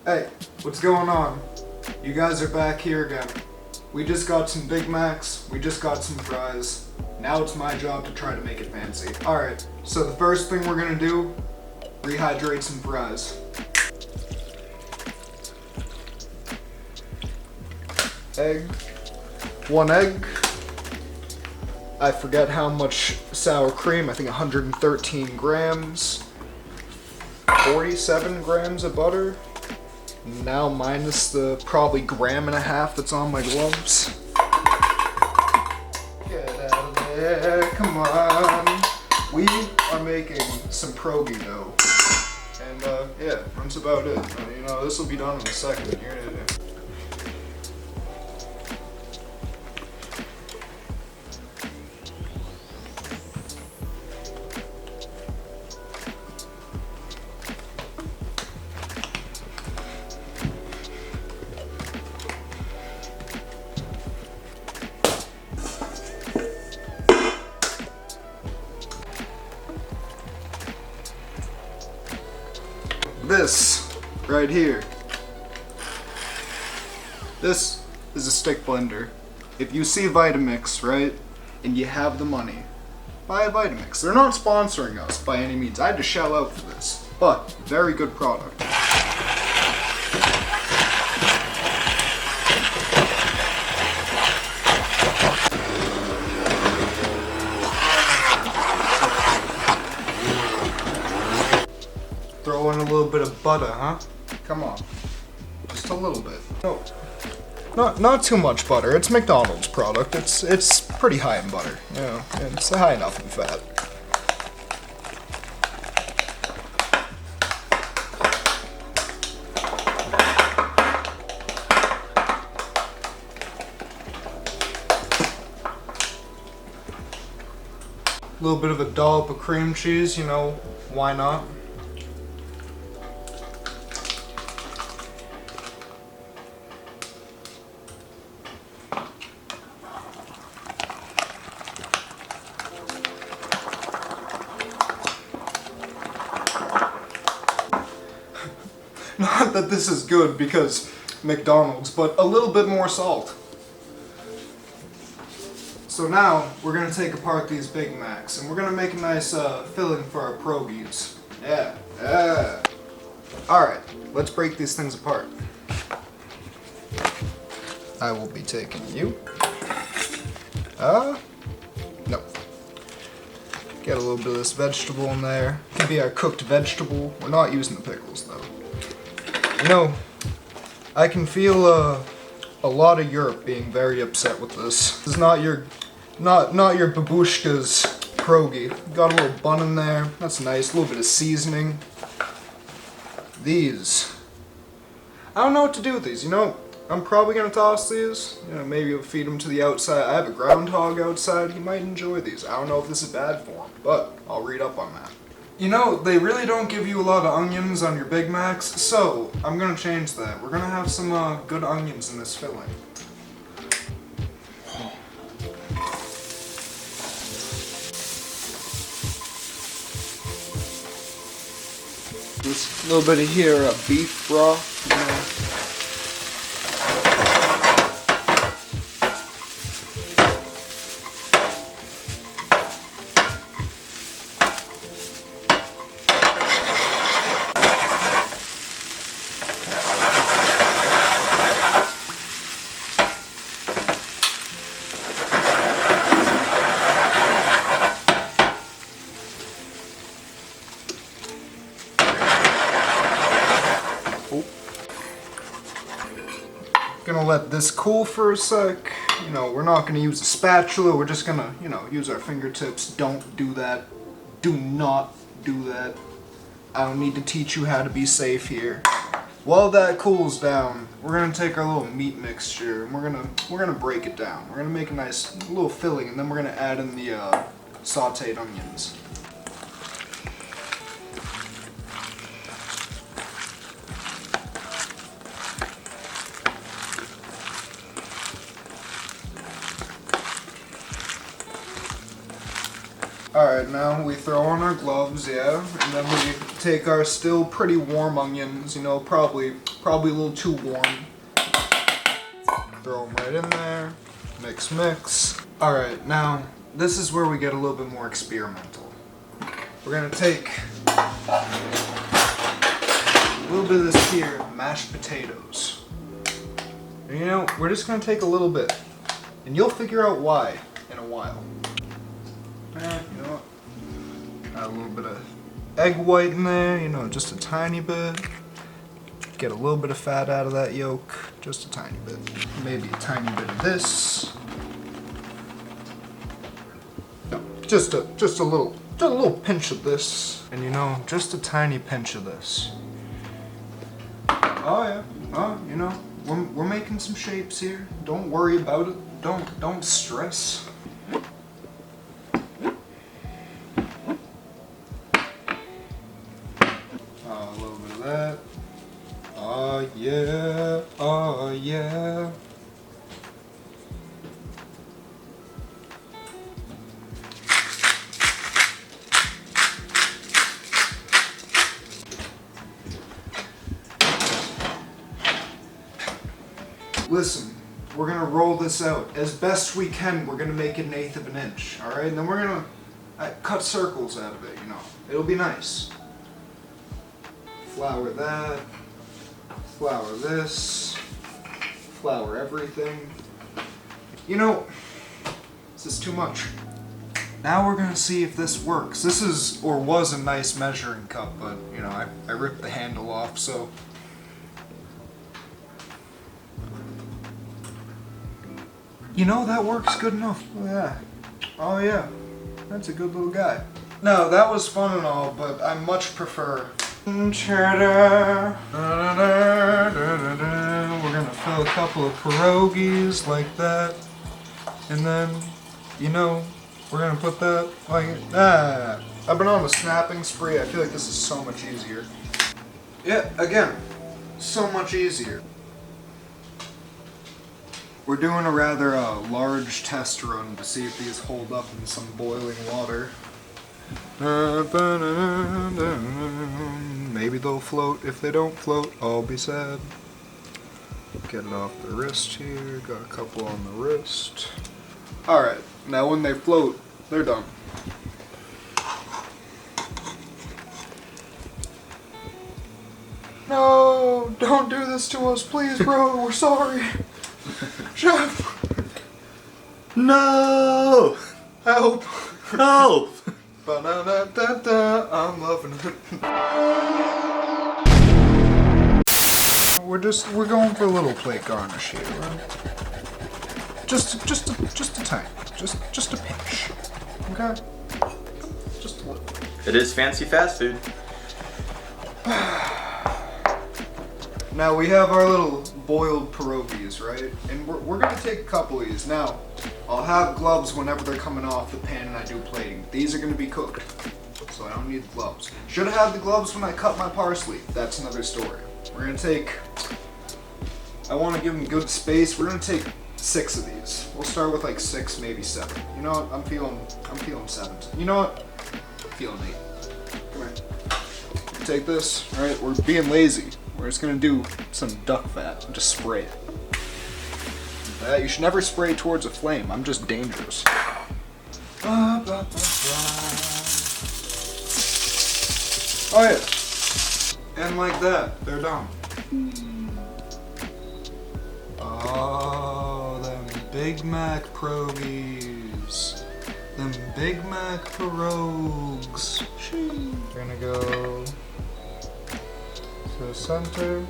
Hey, what's going on? You guys are back here again. We just got some Big Macs, we just got some fries. Now it's my job to try to make it fancy. Alright, so the first thing we're gonna do, rehydrate some fries. Egg. 1 egg. I forget how much sour cream, I think 113 grams. 47 grams of butter. Now minus the probably 1.5 grams that's on my gloves. Get out of there, come on. We are making some pierogi dough. And yeah, that's about it. You know, this will be done in a second. This right here. This is a stick blender. If you see Vitamix, right, and you have the money, buy a Vitamix. They're not sponsoring us by any means. I had to shell out for this, but very good product. Throw in a little bit of butter, huh? Come on. Just a little bit. No. Not too much butter. It's McDonald's product. It's pretty high in butter. You know, it's high enough in fat. A little bit of a dollop of cream cheese, you know, why not? Not that this is good because McDonald's, but a little bit more salt. So now we're gonna take apart these Big Macs and we're gonna make a nice filling for our pierogies. Yeah. Alright, let's break these things apart. I will be taking you. No. Get a little bit of this vegetable in there. Can be our cooked vegetable. We're not using the pickles though. You know, I can feel a lot of Europe being very upset with this. This is not your babushka's pierogi. Got a little bun in there. That's nice. A little bit of seasoning. These. I don't know what to do with these. You know, I'm probably gonna toss these. You know, maybe feed them to the outside. I have a groundhog outside. He might enjoy these. I don't know if this is bad for him, but I'll read up on that. You know, they really don't give you a lot of onions on your Big Macs, so I'm gonna change that. We're gonna have some good onions in this filling. This little bit of here, beef broth. You know. Gonna let this cool for a sec. You know, we're not gonna use a spatula, we're just gonna, you know, use our fingertips. Don't do that. Do not do that. I don't need to teach you how to be safe here. While that cools down, we're gonna take our little meat mixture and we're gonna break it down. We're gonna make a nice little filling and then we're gonna add in the sauteed onions. Alright, now we throw on our gloves, yeah, and then we take our still pretty warm onions, you know, probably probably a little too warm. Throw them right in there. Mix, mix. Alright, now this is where we get a little bit more experimental. We're gonna take a little bit of this here mashed potatoes. And you know, we're just gonna take a little bit. And you'll figure out why in a while. You know what? Add a little bit of egg white in there, you know, just a tiny bit. Get a little bit of fat out of that yolk, just a tiny bit. Maybe a tiny bit of this. No, just a little pinch of this. And you know, just a tiny pinch of this. Oh yeah, oh, you know, we're making some shapes here. Don't worry about it. Don't stress. A little bit of that. Oh yeah, oh yeah. Listen, we're gonna roll this out as best we can. We're gonna make it 1/8 of an inch, all right? And then we're gonna cut circles out of it, you know. It'll be nice. Flour that, flour this, flour everything. You know, this is too much. Now we're gonna see if this works. This is, or was, a nice measuring cup, but you know, I ripped the handle off, so. You know, that works good enough. Oh yeah. Oh yeah. That's a good little guy. No, that was fun and all, but I much prefer cheddar. We're gonna fill a couple of pierogies like that. And then, you know, we're gonna put that like that. I've been on a snapping spree. I feel like this is so much easier. Yeah, again, so much easier. We're doing a rather large test run to see if these hold up in some boiling water. Maybe they'll float. If they don't float, I'll be sad. Get it off the wrist here. Got a couple on the wrist. Alright, now when they float, they're done. No, don't do this to us, please, bro. We're sorry. Chef! No! Help! Help! Ba-da-da-da-da, I'm loving it. We're going for a little plate garnish here, right? Just a tiny, just a pinch, okay? Just a little. It is fancy fast food. Now we have our little boiled pierogies, right? And we're gonna take a couple of these. Now, I'll have gloves whenever they're coming off the pan and I do plating. These are gonna be cooked, so I don't need gloves. Should have had the gloves when I cut my parsley. That's another story. We're gonna take, I wanna give them good space. We're gonna take 6 of these. We'll start with like 6, maybe 7. You know what, I'm feeling 7. You know what, I'm feeling 8. Come here. Take this, all right, we're being lazy. We're just gonna do some duck fat and just spray it. You should never spray towards a flame. I'm just dangerous. Oh yeah. And like that, they're done. Oh, them Big Mac pierogies. Them Big Mac pierogs. We're gonna go to the center.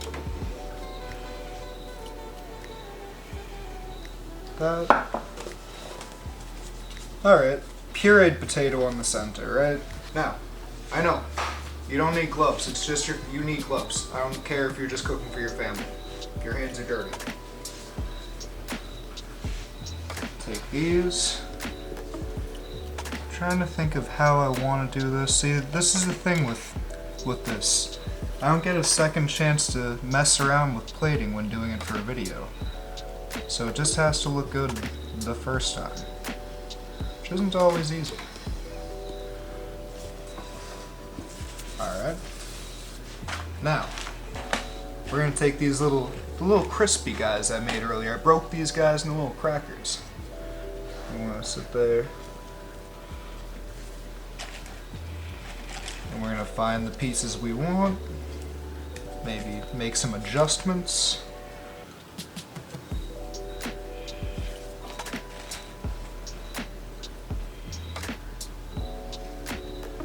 That. Alright, pureed potato on the center, right? Now, I know, you don't need gloves, it's just you need gloves. I don't care if you're just cooking for your family. Your hands are dirty. Take these. I'm trying to think of how I want to do this. See, this is the thing with this. I don't get a second chance to mess around with plating when doing it for a video. So it just has to look good the first time, which isn't always easy. Alright. Now, we're gonna take these the little crispy guys I made earlier. I broke these guys into little crackers. You wanna sit there. And we're gonna find the pieces we want. Maybe make some adjustments.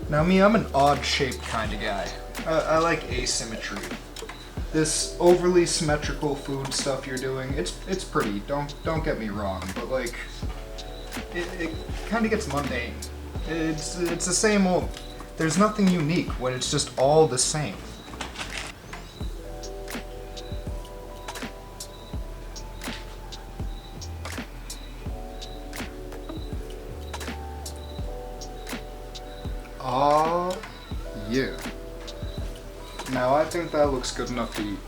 Now me, I'm an odd-shaped kind of guy. I like asymmetry. This overly symmetrical food stuff you're doing, it's pretty. Don't get me wrong, but like, it kind of gets mundane. It's the same old. There's nothing unique when it's just all the same. Yeah. Now I think that looks good enough to eat.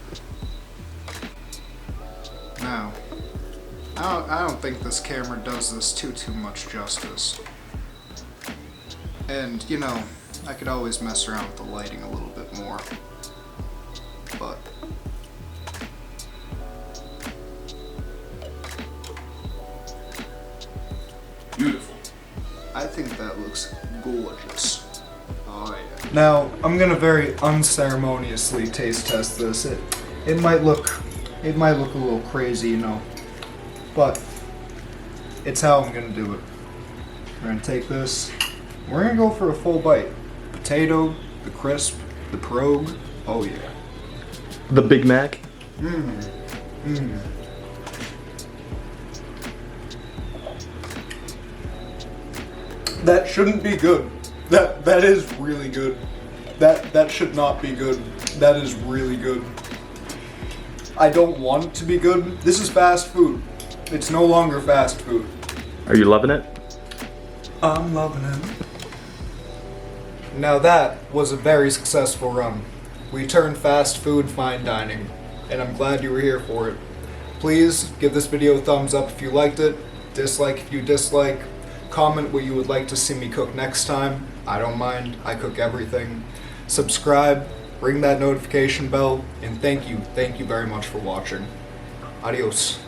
Now, I don't think this camera does this too much justice. And, you know, I could always mess around with the lighting a little bit more. But Beautiful. I think that looks gorgeous. Oh yeah. Now, I'm gonna very unceremoniously taste test this. It might look a little crazy, you know, but it's how I'm gonna do it. We're gonna take this. We're gonna go for a full bite. Potato, the crisp, the pierogi. Oh yeah. The Big Mac. That shouldn't be good. That is really good. That should not be good. That is really good. I don't want it to be good. This is fast food. It's no longer fast food. Are you loving it? I'm loving it. Now that was a very successful run. We turned fast food fine dining, and I'm glad you were here for it. Please give this video a thumbs up if you liked it, dislike if you dislike, comment what you would like to see me cook next time. I don't mind, I cook everything. Subscribe, ring that notification bell, and thank you very much for watching. Adios.